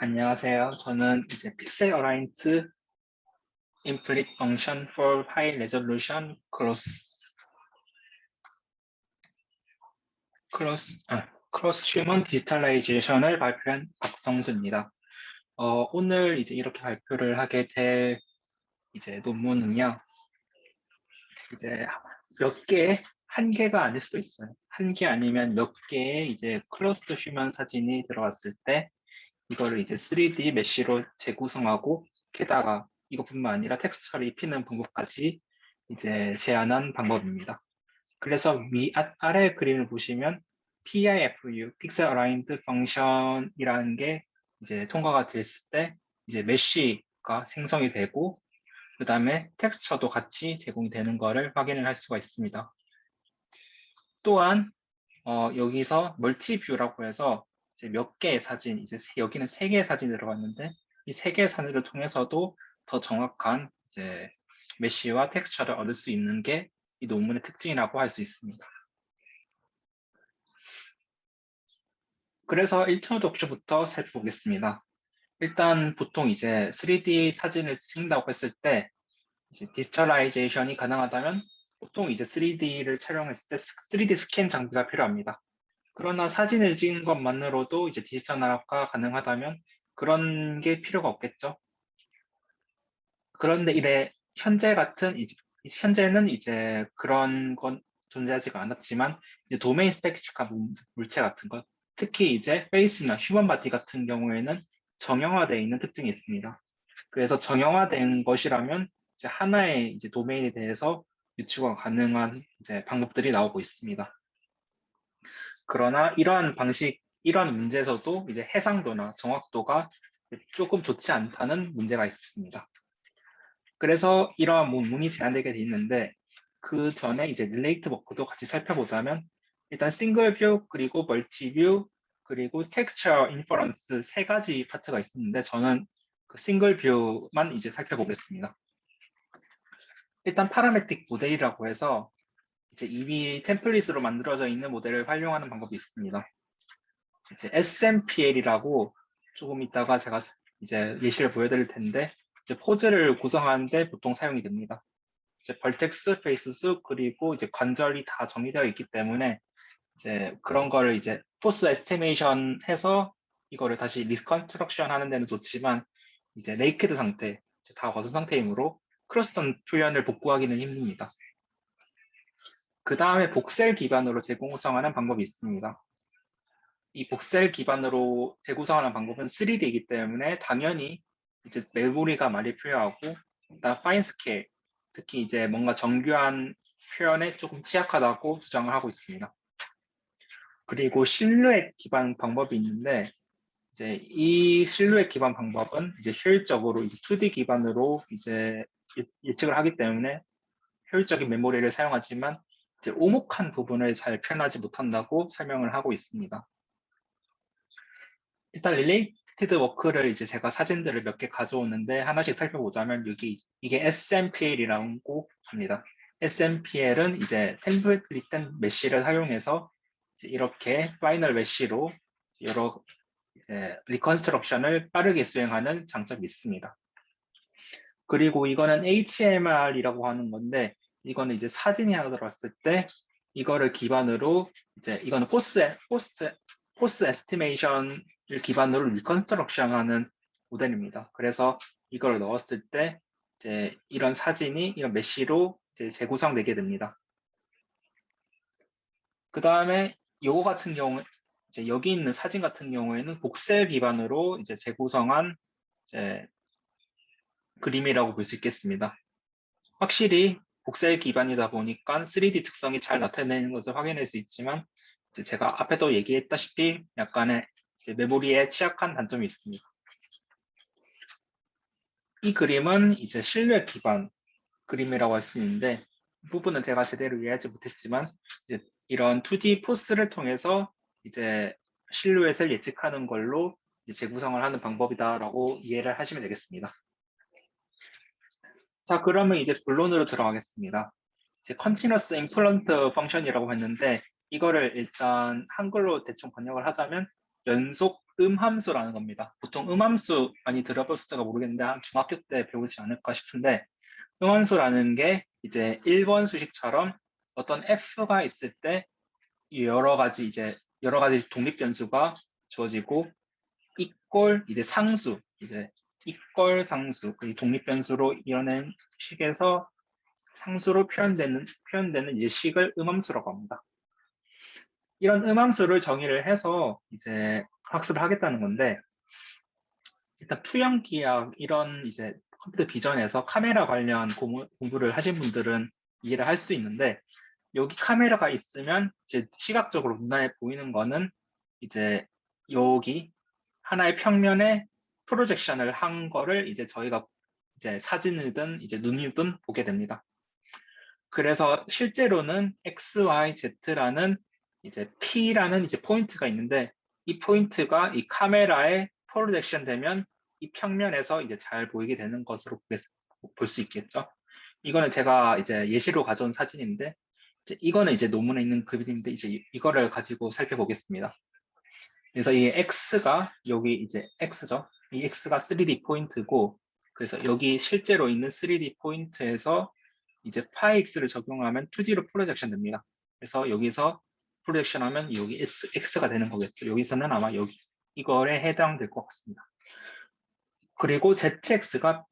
안녕하세요. 저는 이제 픽셀 어라인트 infinite function for high resolution cross human digitalization을 발표한 박성수입니다. 오늘 이제 이렇게 발표를 하게 될 이제 논문은요. 이제 몇 개, 한 개가 아닐 수도 있어요. 한 개 아니면 몇 개의 이제 클러스터 휴먼 사진이 들어왔을 때 이거를 이제 3D 메쉬로 재구성하고 게다가 이것뿐만 아니라 텍스처를 입히는 방법까지 이제 제안한 방법입니다. 그래서 아래 그림을 보시면 PIFU, Pixel Aligned Function이라는 게 이제 통과가 됐을 때 이제 메쉬가 생성이 되고 그 다음에 텍스처도 같이 제공이 되는 것을 확인을 할 수가 있습니다. 또한 여기서 멀티뷰라고 해서 이제 몇 개의 사진, 이제 여기는 세 개의 사진이 들어갔는데 이 세 개의 사진을 통해서도 더 정확한 이제 메쉬와 텍스처를 얻을 수 있는 게 이 논문의 특징이라고 할 수 있습니다. 그래서 인트로덕션부터 살펴보겠습니다. 일단 보통 이제 3D 사진을 찍는다고 했을 때 이제 디지털라이제이션이 가능하다면 보통 이제 3D를 촬영했을 때 3D 스캔 장비가 필요합니다. 그러나 사진을 찍는 것만으로도 이제 디지털화가 가능하다면 그런 게 필요가 없겠죠. 그런데 현재는 이제 그런 건 존재하지가 않았지만 이제 도메인 스페시픽한 물체 같은 것, 특히 이제 페이스나 휴먼 바디 같은 경우에는 정형화되어 있는 특징이 있습니다. 그래서 정형화된 것이라면 이제 하나의 이제 도메인에 대해서 유추가 가능한 이제 방법들이 나오고 있습니다. 그러나 이러한 문제에서도 이제 해상도나 정확도가 조금 좋지 않다는 문제가 있습니다. 그래서 이러한 문이 제한되게 돼 있는데 그 전에 이제 릴레이트 워크도 같이 살펴보자면 일단 싱글 뷰 그리고 멀티 뷰 그리고 텍스처 인퍼런스 세 가지 파트가 있었는데 저는 그 싱글 뷰만 이제 살펴보겠습니다. 일단 파라메틱 모델이라고 해서 이제 이미 템플릿으로 만들어져 있는 모델을 활용하는 방법이 있습니다. 이제 SMPL이라고 조금 이따가 제가 이제 예시를 보여드릴 텐데 이제 포즈를 구성하는데 보통 사용이 됩니다. 이제 벌텍스, 페이스수 그리고 이제 관절이 다 정의되어 있기 때문에 이제 그런 거를 이제 포스 에스티메이션 해서 이거를 다시 리컨스트럭션 하는 데는 좋지만 이제 네이키드 상태, 다 벗은 상태이므로 크로스턴 표현을 복구하기는 힘듭니다. 그 다음에 복셀 기반으로 재구성하는 방법이 있습니다. 이 복셀 기반으로 재구성하는 방법은 3D이기 때문에 당연히 이제 메모리가 많이 필요하고 일단 파인 스케일, 특히 이제 뭔가 정교한 표현에 조금 취약하다고 주장을 하고 있습니다. 그리고 실루엣 기반 방법이 있는데 이제 이 실루엣 기반 방법은 이제 효율적으로 이제 2D 기반으로 이제 예측을 하기 때문에 효율적인 메모리를 사용하지만 이제 오목한 부분을 잘 표현하지 못한다고 설명을 하고 있습니다. 일단 릴레이티드 워크를 이제 제가 사진들을 몇 개 가져오는데 하나씩 살펴보자면 이게 SMPL이라고 합니다. SMPL은 이제 템플릿된 메쉬를 사용해서 이렇게 파이널 메쉬로 여러 리컨스트럭션을 빠르게 수행하는 장점이 있습니다. 그리고 이거는 HMR이라고 하는 건데 이거는 이제 사진이 하나 들어왔을 때 이거를 기반으로 이제 이거는 포스 에스티메이션을 기반으로 리컨스트럭션 하는 모델입니다. 그래서 이걸 넣었을 때 이제 이런 사진이 이런 메쉬로 이제 재구성되게 됩니다. 그 다음에 요거 같은 경우 이제 여기 있는 사진 같은 경우에는 복셀 기반으로 이제 재구성한 이제 그림이라고 볼 수 있겠습니다. 확실히 복셀 기반이다 보니까 3D 특성이 잘 나타내는 것을 확인할 수 있지만 이제 제가 앞에도 얘기했다시피 약간의 이제 메모리에 취약한 단점이 있습니다. 이 그림은 이제 실루엣 기반 그림이라고 할 수 있는데 이 부분은 제가 제대로 이해하지 못했지만 이제 이런 2D 포스를 통해서 이제 실루엣을 예측하는 걸로 이제 재구성을 하는 방법이다라고 이해를 하시면 되겠습니다. 자, 그러면 이제 본론으로 들어가겠습니다. 이제 Continuous Implant Function이라고 했는데 이거를 일단 한글로 대충 번역을 하자면 연속 음함수라는 겁니다. 보통 음함수 많이 들어봤을지가 모르겠는데 한 중학교 때 배우지 않을까 싶은데 음함수라는 게 이제 1번 수식처럼 어떤 f가 있을 때 여러 가지 독립 변수가 주어지고 이꼴 이제 상수 이제 이꼴 상수 그 독립 변수로 이어낸 식에서 상수로 표현되는 이제 식을 음함수라고 합니다. 이런 음함수를 정의를 해서 이제 학습을 하겠다는 건데 일단 투영기학 이런 이제 컴퓨터 비전에서 카메라 관련 공부를 하신 분들은 이해를 할 수 있는데 여기 카메라가 있으면 이제 시각적으로 눈에 보이는 거는 이제 여기 하나의 평면에 프로젝션을 한 거를 이제 저희가 이제 사진이든 이제 눈이든 보게 됩니다. 그래서 실제로는 X, Y, Z라는 이제 P라는 이제 포인트가 있는데 이 포인트가 이 카메라에 프로젝션 되면 이 평면에서 이제 잘 보이게 되는 것으로 볼 수 있겠죠. 이거는 제가 이제 예시로 가져온 사진인데 이거는 이제 논문에 있는 그림인데 이제 이거를 가지고 살펴보겠습니다. 그래서 이 X가 여기 이제 X죠. 이 X가 3D 포인트고 그래서 여기 실제로 있는 3D 포인트에서 이제 파이X를 적용하면 2D로 프로젝션 됩니다. 그래서 여기서 프로젝션 하면 여기 X가 되는 거겠죠. 여기서는 아마 여기 이거에 해당될 것 같습니다. 그리고 ZX가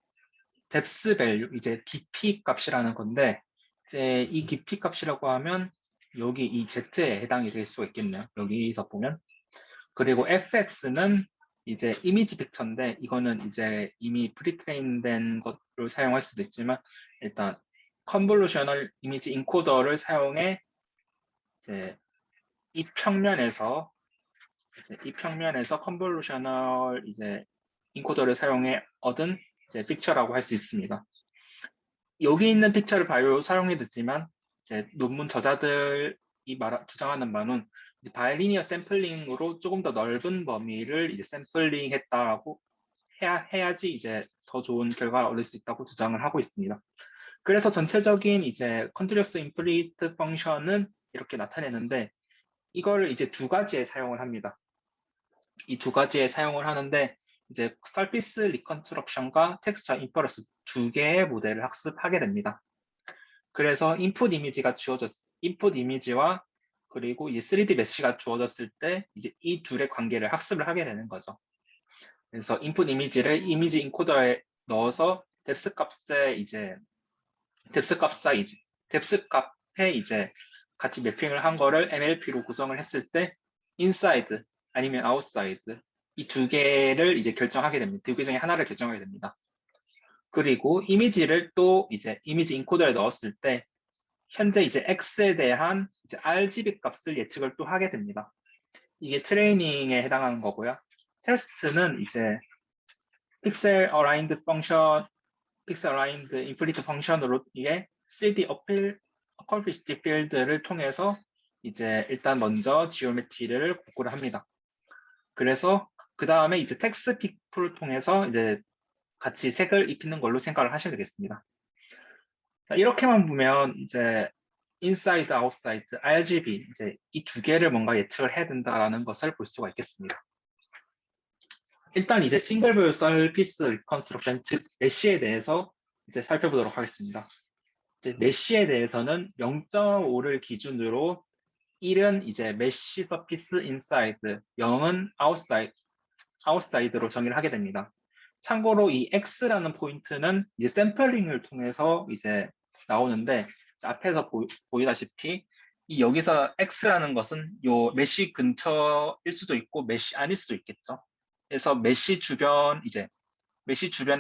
depth value, 이제 깊이 값이라는 건데 이제 이 깊이 값이라고 하면 여기 이 Z에 해당이 될 수가 있겠네요. 여기서 보면. 그리고 fx는 이제 이미지 벡터인데 이거는 이제 이미 프리트레인된 것을 사용할 수도 있지만 일단 컨볼루셔널 이미지 인코더를 사용해 이제 이 평면에서 컨볼루셔널 이제 인코더를 사용해 얻은 이제 픽처라고 할 수 있습니다. 여기 있는 픽처를 바로 사용해 듣지만 이제 논문 저자들이 주장하는 바는 바이리니어 샘플링으로 조금 더 넓은 범위를 이제 샘플링했다라고 해야지 이제 더 좋은 결과를 얻을 수 있다고 주장을 하고 있습니다. 그래서 전체적인 이제 컨티뉴어스 인플리트 펑션은 이렇게 나타내는데 이거를 이제 두 가지에 사용을 합니다. 이 두 가지에 사용을 하는데 이제 서피스 리컨스트럭션과 텍스처 인퍼런스 두 개의 모델을 학습하게 됩니다. 그래서 인풋 이미지와 그리고 이제 3D 메시가 주어졌을 때 이제 이 둘의 관계를 학습을 하게 되는 거죠. 그래서 인풋 이미지를 이미지 인코더에 넣어서 뎁스 값에 이제 같이 매핑을 한 거를 MLP로 구성을 했을 때 인사이드 아니면 아웃사이드 이 두 개를 이제 결정하게 됩니다. 두 개 중에 하나를 결정하게 됩니다. 그리고 이미지를 또 이제 이미지 인코더에 넣었을 때 현재 이제 X에 대한 이제 RGB 값을 예측을 또 하게 됩니다. 이게 트레이닝에 해당하는 거고요. 테스트는 이제 픽셀 어라인드 인플리트 펑션으로 이게 3D 어필 컴플리시티 필드를 통해서 이제 일단 먼저 지오메트리를 복구를 합니다. 그래서 그 다음에 이제 텍스트 픽풀을 통해서 이제 같이 색을 입히는 걸로 생각을 하셔야 되겠습니다. 자, 이렇게만 보면 이제 인사이드, 아웃사이드, RGB 이제 이 두 개를 뭔가 예측을 해야 된다는 것을 볼 수가 있겠습니다. 일단 이제 싱글 뷰 서피스 리컨스트럭션 즉 메쉬에 대해서 이제 살펴보도록 하겠습니다. 이제 메쉬에 대해서는 0.5를 기준으로 1은 이제 메쉬 서피스 인사이드, 0은 아웃사이드로 정의를 하게 됩니다. 참고로 이 X라는 포인트는 이제 샘플링을 통해서 이제 나오는데 앞에서 보이다시피 이 여기서 X라는 것은 요 메쉬 근처일 수도 있고 메쉬 아닐 수도 있겠죠. 그래서 메쉬 주변의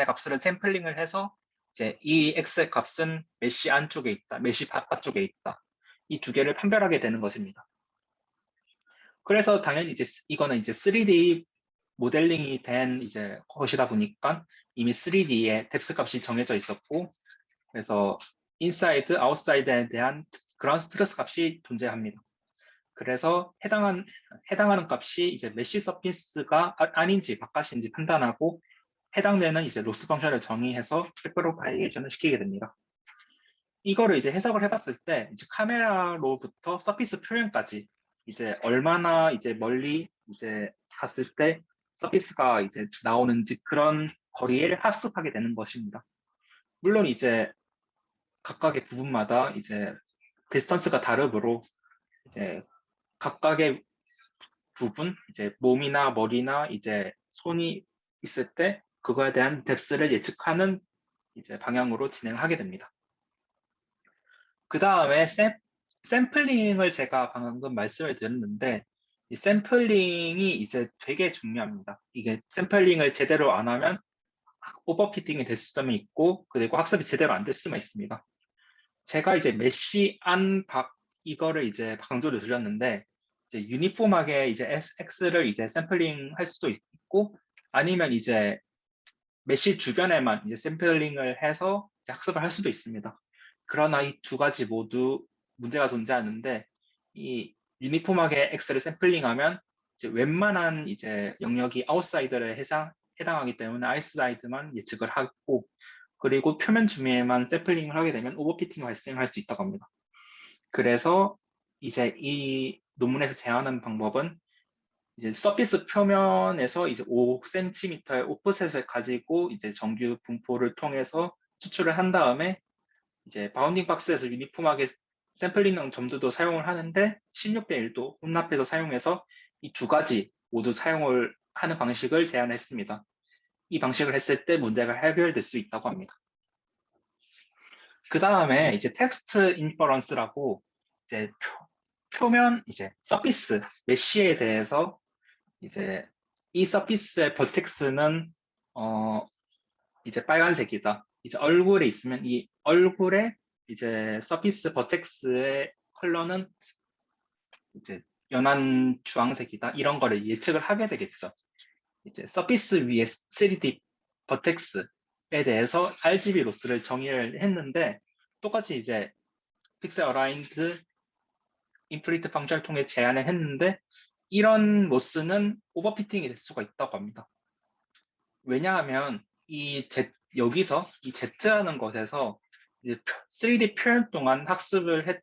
값을 샘플링을 해서 이제 이 X의 값은 메쉬 안쪽에 있다, 메쉬 바깥쪽에 있다. 이 두 개를 판별하게 되는 것입니다. 그래서 당연히 이제 이거는 이제 3D 모델링이 된 이제 것이다 보니까 이미 3D에 뎁스 값이 정해져 있었고 그래서 인사이드, 아웃사이드에 대한 그런 스트레스 값이 존재합니다. 그래서 해당하는 값이 이제 메쉬 서피스가 아닌지 바깥인지 판단하고 해당되는 이제 로스 펑션을 정의해서 프로파이게이션을 시키게 됩니다. 이거를 이제 해석을 해봤을 때 이제 카메라로부터 서피스 표면까지 이제 얼마나 이제 멀리 이제 갔을 때 서피스가 이제 나오는지 그런 거리를 학습하게 되는 것입니다. 물론 이제 각각의 부분마다 이제 디스턴스가 다르므로 이제 각각의 부분, 이제 몸이나 머리나 이제 손이 있을 때 그거에 대한 뎁스를 예측하는 이제 방향으로 진행하게 됩니다. 그 다음에 샘플링을 제가 방금 말씀을 드렸는데 이 샘플링이 이제 되게 중요합니다. 이게 샘플링을 제대로 안 하면 오버피팅이 될 수도 있고 그리고 학습이 제대로 안 될 수만 있습니다. 제가 이제 메시 안 박 이거를 이제 강조를 드렸는데 이제 유니폼하게 이제 X를 이제 샘플링 할 수도 있고 아니면 이제 메시 주변에만 이제 샘플링을 해서 이제 학습을 할 수도 있습니다. 그러나 이 두 가지 모두 문제가 존재하는데 이 유니폼하게 X를 샘플링하면 이제 웬만한 이제 영역이 아웃사이더에 해당하기 때문에 아웃사이드만 예측을 하고 그리고 표면 주위에만 샘플링을 하게 되면 오버피팅 발생할 수 있다고 합니다. 그래서 이제 이 논문에서 제안하는 방법은 이제 서피스 표면에서 이제 5cm의 오프셋을 가지고 이제 정규 분포를 통해서 추출을 한 다음에 이제 바운딩 박스에서 유니폼하게 샘플링 점도도 사용을 하는데 16대 1도 혼합해서 사용해서 이 두 가지 모두 사용을 하는 방식을 제안했습니다. 이 방식을 했을 때 문제가 해결될 수 있다고 합니다. 그 다음에 이제 텍스트 인퍼런스라고 이제 표면 이제 서피스 메쉬에 대해서 이제 이 서피스의 버텍스는 이제 빨간색이다. 이제 얼굴에 있으면 이 얼굴에 이제 서피스 버텍스의 컬러는 이제 연한 주황색이다. 이런 거를 예측을 하게 되겠죠. 이제 서피스 위에 3D 버텍스에 대해서 RGB 로스를 정의를 했는데 똑같이 이제 픽셀 어라인드 인플리트 펑션을 통해 제안을 했는데 이런 로스는 오버피팅이 될 수가 있다고 합니다. 왜냐하면 여기서 이 Z라는 것에서 이제 3D 표현 동안 학습을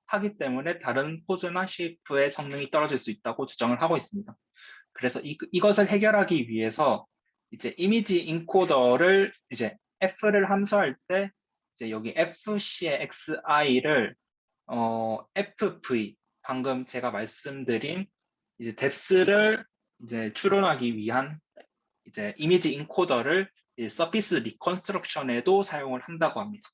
하기 때문에 다른 포즈나 쉐이프의 성능이 떨어질 수 있다고 주장을 하고 있습니다. 그래서 이것을 해결하기 위해서 이제 이미지 인코더를 이제 F를 함수할 때 이제 여기 FC의 XI를 FV 방금 제가 말씀드린 이제 뎁스를 이제 추론하기 위한 이제 이미지 인코더를 서피스 리컨스트럭션에도 사용을 한다고 합니다.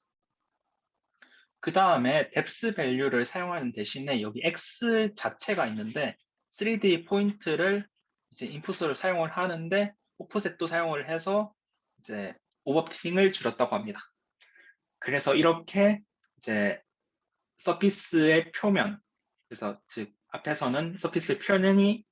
그 다음에 뎁스 밸류를 사용하는 대신에 여기 X 자체가 있는데 3D 포인트를 이제 인풋으로 사용을 하는데 오프셋도 사용을 해서 이제 오버피팅을 줄였다고 합니다. 그래서 이렇게 이제 서피스의 표면, 그래서 즉 앞에서는 서피스 표면이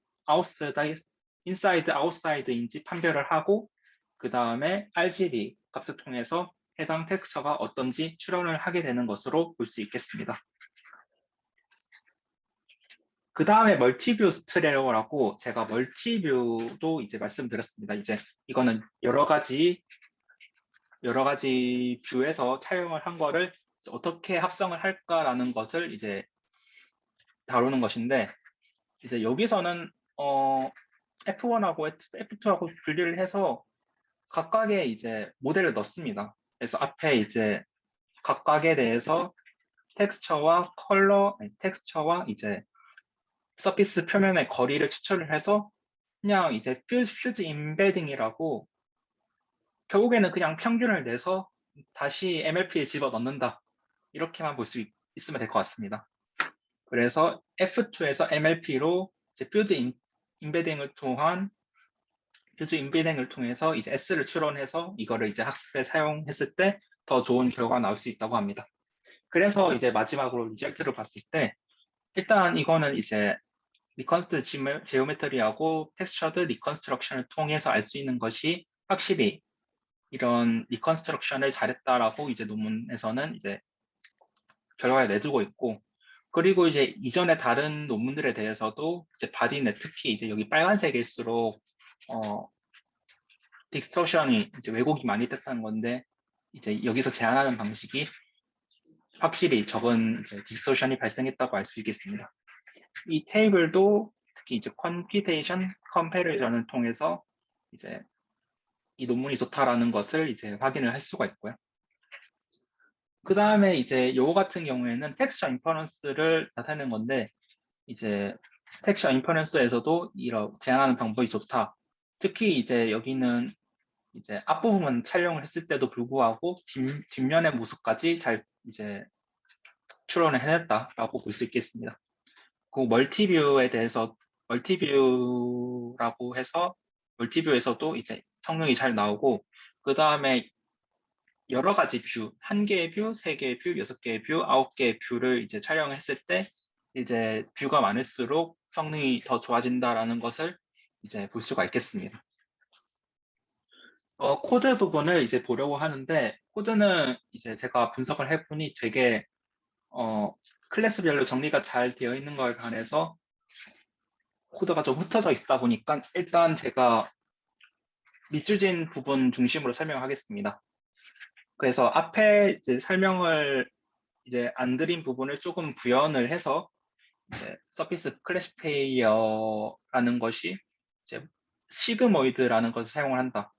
인사이드, 아웃사이드인지 판별을 하고 그 다음에 RGB 값을 통해서 해당 텍스처가 어떤지 추론을 하게 되는 것으로 볼 수 있겠습니다. 그 다음에 멀티뷰 스트레오라고 제가 멀티뷰도 이제 말씀드렸습니다. 이제 이거는 여러 가지 뷰에서 차용을 한 거를 어떻게 합성을 할까라는 것을 이제 다루는 것인데 이제 여기서는 F1하고 F2하고 분리를 해서 각각의 이제 모델을 넣습니다. 그래서 앞에 이제 각각에 대해서 텍스처와 이제 서피스 표면의 거리를 추출을 해서 그냥 이제 퓨즈 임베딩이라고 결국에는 그냥 평균을 내서 다시 MLP에 집어넣는다. 이렇게만 볼 수 있으면 될 것 같습니다. 그래서 F2에서 MLP로 이제 퓨즈 임베딩을 통해서 이제 S를 추론해서 이거를 이제 학습에 사용했을 때 더 좋은 결과가 나올 수 있다고 합니다. 그래서 이제 마지막으로 리젝트를 봤을 때 일단 이거는 이제 리컨스트 지오메트리하고 텍스처드 리컨스트럭션을 통해서 알 수 있는 것이 확실히 이런 리컨스트럭션을 잘했다라고 이제 논문에서는 이제 결과를 내주고 있고 그리고 이제 이전에 다른 논문들에 대해서도 이제 바디넷 특히 이제 여기 빨간색일수록 디스토션이 이제 왜곡이 많이 됐다는 건데 이제 여기서 제안하는 방식이 확실히 적은 이제 디스토션이 발생했다고 알 수 있겠습니다. 이 테이블도 특히 이제 컴퓨테이션 컴패리전을 통해서 이제 이 논문이 좋다라는 것을 이제 확인을 할 수가 있고요. 그 다음에 이제 요거 같은 경우에는 텍스처 인퍼런스를 나타내는 건데, 이제 텍스처 인퍼런스에서도 이런 제안하는 방법이 좋다. 특히 이제 여기는 이제 앞부분 촬영을 했을 때도 불구하고 뒷면의 모습까지 잘 이제 추론을 해냈다라고 볼 수 있겠습니다. 그 멀티뷰에 대해서 멀티뷰라고 해서 멀티뷰에서도 이제 성능이 잘 나오고, 그 다음에 여러 가지 뷰, 한 개의 뷰, 세 개의 뷰, 여섯 개의 뷰, 아홉 개의 뷰를 이제 촬영했을 때 이제 뷰가 많을수록 성능이 더 좋아진다라는 것을 이제 볼 수가 있겠습니다. 코드 부분을 이제 보려고 하는데, 코드는 이제 제가 분석을 해보니 되게 클래스별로 정리가 잘 되어 있는 거에 반해서 코드가 좀 흩어져 있다 보니까 일단 제가 밑줄진 부분 중심으로 설명하겠습니다. 그래서 앞에 이제 설명을 이제 안 드린 부분을 조금 구현을 해서 이제 서피스 클래시페이어라는 것이 이제 시그모이드라는 것을 사용을 한다.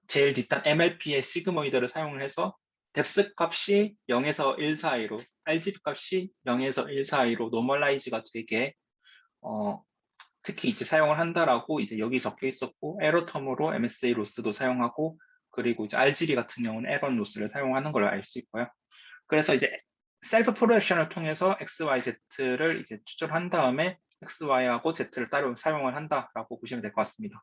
제일 뒷단 MLP의 시그모이드를 사용을 해서 뎁스 값이 0에서 1 사이로, RGB 값이 0에서 1 사이로 노멀라이즈가 되게 특히 이제 사용을 한다라고 이제 여기 적혀 있었고, 에러 텀으로 MSA 로스도 사용하고, 그리고 이제 RGB 같은 경우는 에런 로스를 사용하는 걸 알 수 있고요. 그래서 이제 셀프 프로젝션을 통해서 XYZ를 이제 추출한 다음에 XY하고 Z를 따로 사용을 한다라고 보시면 될 것 같습니다.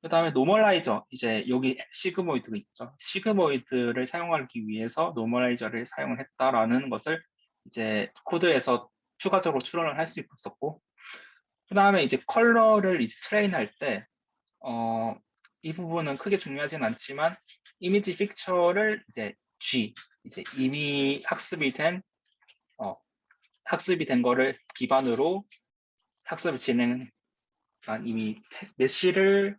그 다음에 노멀라이저, 이제 여기 시그모이드가 있죠. 시그모이드를 사용하기 위해서 노멀라이저를 사용을 했다라는 것을 이제 코드에서 추가적으로 추론을 할 수 있었고, 그 다음에 이제 컬러를 이제 트레인할 때, 이 부분은 크게 중요하진 않지만, 이미지 픽처를 이제 이제 이미 학습이 된 거를 기반으로 학습을 진행한 이미 메쉬를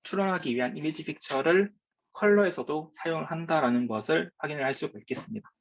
추론하기 위한 이미지 픽처를 컬러에서도 사용한다라는 것을 확인을 할 수가 있겠습니다.